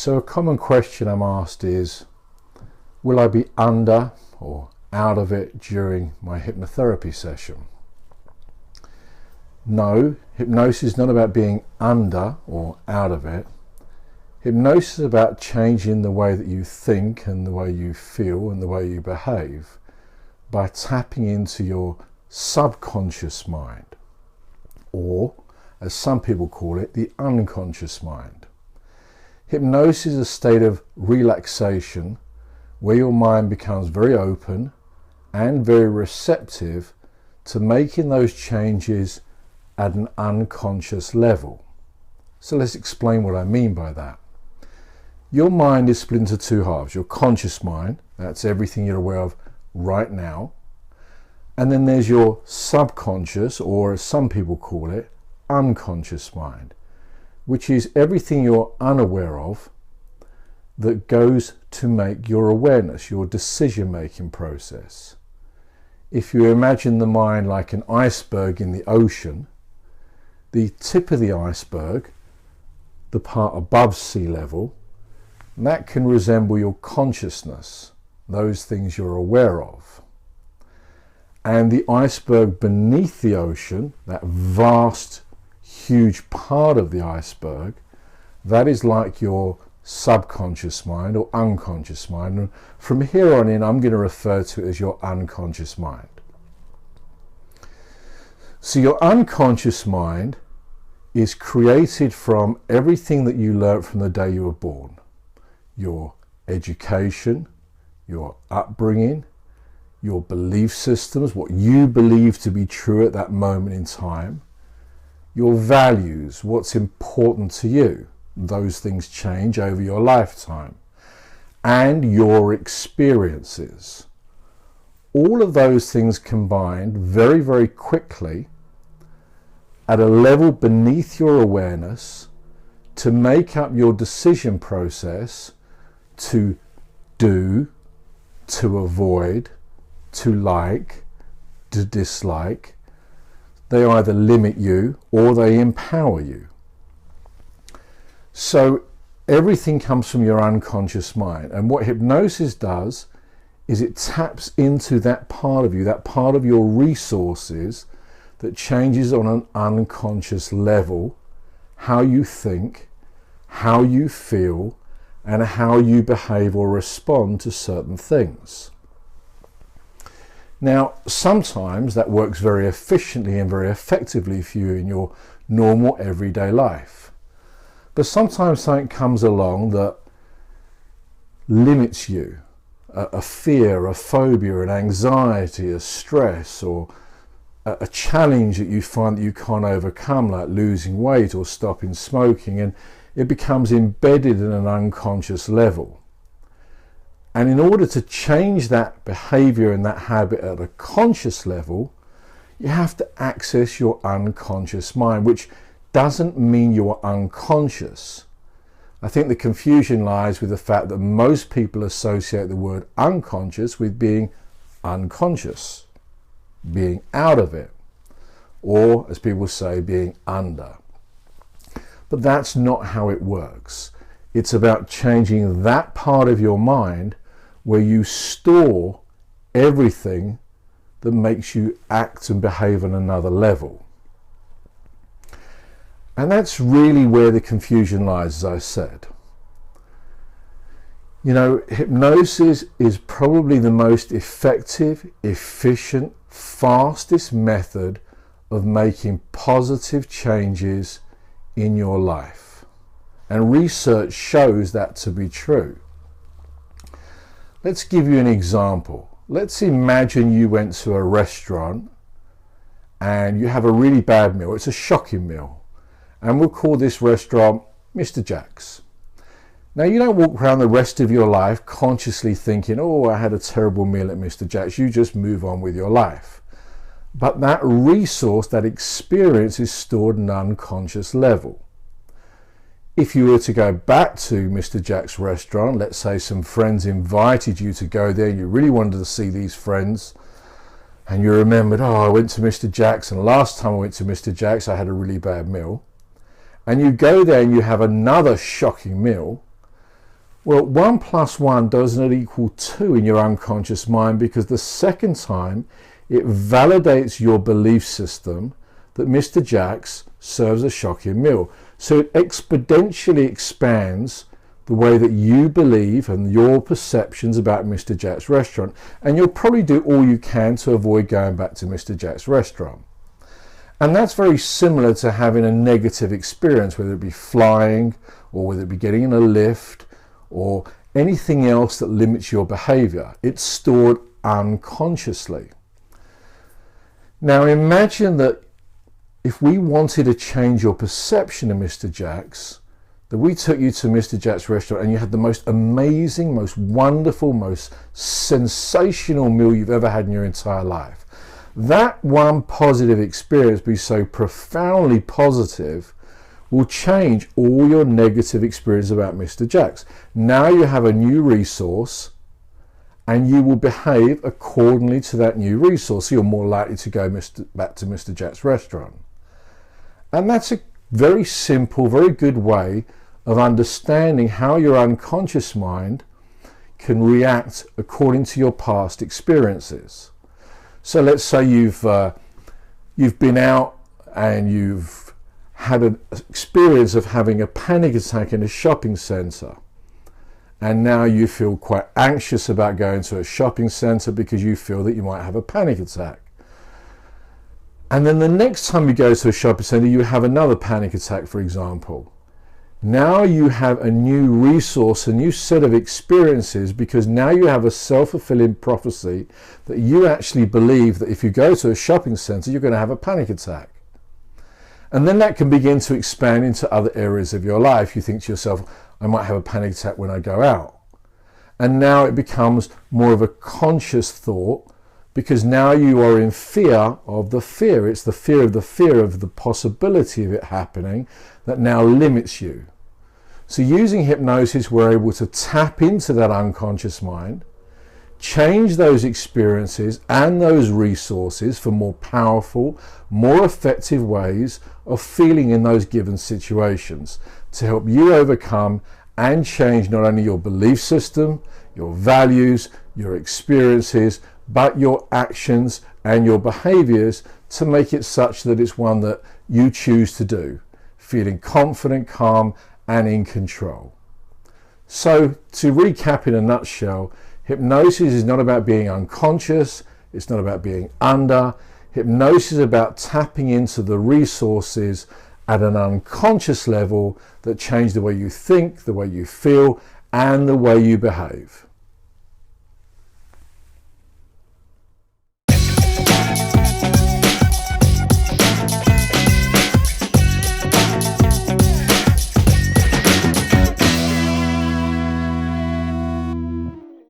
So a common question I'm asked is, will I be under or out of it during my hypnotherapy session? No, hypnosis is not about being under or out of it. Hypnosis is about changing the way that you think and the way you feel and the way you behave by tapping into your subconscious mind, or as some people call it, the unconscious mind. Hypnosis is a state of relaxation where your mind becomes very open and very receptive to making those changes at an unconscious level. So let's explain what I mean by that. Your mind is split into two halves. Your conscious mind, that's everything you're aware of right now. And then there's your subconscious, or as some people call it, unconscious mind, which is everything you're unaware of that goes to make your awareness, your decision-making process. If you imagine the mind like an iceberg in the ocean, the tip of the iceberg, the part above sea level, that can resemble your consciousness, those things you're aware of. And the iceberg beneath the ocean, that vast, huge part of the iceberg, that is like your subconscious mind or unconscious mind. And from here on in, I'm going to refer to it as your unconscious mind. So your unconscious mind is created from everything that you learnt from the day you were born. Your education, your upbringing, your belief systems, what you believe to be true at that moment in time, your values, what's important to you. Those things change over your lifetime. And your experiences. All of those things combined very, very quickly at a level beneath your awareness to make up your decision process to do, to avoid, to like, to dislike. They either limit you or they empower you. So everything comes from your unconscious mind. And what hypnosis does is it taps into that part of you, that part of your resources that changes on an unconscious level, how you think, how you feel, and how you behave or respond to certain things. Now, sometimes that works very efficiently and very effectively for you in your normal everyday life. But sometimes something comes along that limits you, a fear, a phobia, an anxiety, a stress, or a challenge that you find that you can't overcome, like losing weight or stopping smoking, and it becomes embedded in an unconscious level. And in order to change that behavior and that habit at a conscious level, you have to access your unconscious mind, which doesn't mean you are unconscious. I think the confusion lies with the fact that most people associate the word unconscious with being unconscious, being out of it, or as people say, being under. But that's not how it works. It's about changing that part of your mind where you store everything that makes you act and behave on another level. And that's really where the confusion lies, as I said. You know, hypnosis is probably the most effective, efficient, fastest method of making positive changes in your life. And research shows that to be true. Let's give you an example. Let's imagine you went to a restaurant and you have a really bad meal. It's a shocking meal. And we'll call this restaurant Mr. Jack's. Now, you don't walk around the rest of your life consciously thinking, oh, I had a terrible meal at Mr. Jack's. You just move on with your life. But that resource, that experience is stored at an unconscious level. If you were to go back to Mr. Jack's restaurant, let's say some friends invited you to go there, you really wanted to see these friends, and you remembered, oh, I went to Mr. Jack's, and last time I went to Mr. Jack's, I had a really bad meal. And you go there and you have another shocking meal. Well, 1 plus 1 does not equal 2 in your unconscious mind, because the second time it validates your belief system that Mr. Jack's serves a shocking meal. So it exponentially expands the way that you believe and your perceptions about Mr. Jack's restaurant. And you'll probably do all you can to avoid going back to Mr. Jack's restaurant. And that's very similar to having a negative experience, whether it be flying or whether it be getting in a lift or anything else that limits your behavior. It's stored unconsciously. Now imagine that if we wanted to change your perception of Mr. Jack's, that we took you to Mr. Jack's restaurant and you had the most amazing, most wonderful, most sensational meal you've ever had in your entire life. That one positive experience, be so profoundly positive, will change all your negative experience about Mr. Jack's. Now you have a new resource and you will behave accordingly to that new resource. So you're more likely to go back to Mr. Jack's restaurant. And that's a very simple, very good way of understanding how your unconscious mind can react according to your past experiences. So let's say you've been out and you've had an experience of having a panic attack in a shopping centre, and now you feel quite anxious about going to a shopping centre because you feel that you might have a panic attack. And then the next time you go to a shopping centre, you have another panic attack, for example. Now you have a new resource, a new set of experiences, because now you have a self-fulfilling prophecy that you actually believe that if you go to a shopping centre, you're going to have a panic attack. And then that can begin to expand into other areas of your life. You think to yourself, I might have a panic attack when I go out. And now it becomes more of a conscious thought, because now you are in fear of the fear. It's the fear of the possibility of it happening that now limits you. So using hypnosis, we're able to tap into that unconscious mind, change those experiences and those resources for more powerful, more effective ways of feeling in those given situations, to help you overcome and change not only your belief system, your values, your experiences, but your actions and your behaviors, to make it such that it's one that you choose to do, feeling confident, calm, and in control. So to recap in a nutshell, hypnosis is not about being unconscious, it's not about being under. Hypnosis is about tapping into the resources at an unconscious level that change the way you think, the way you feel, and the way you behave.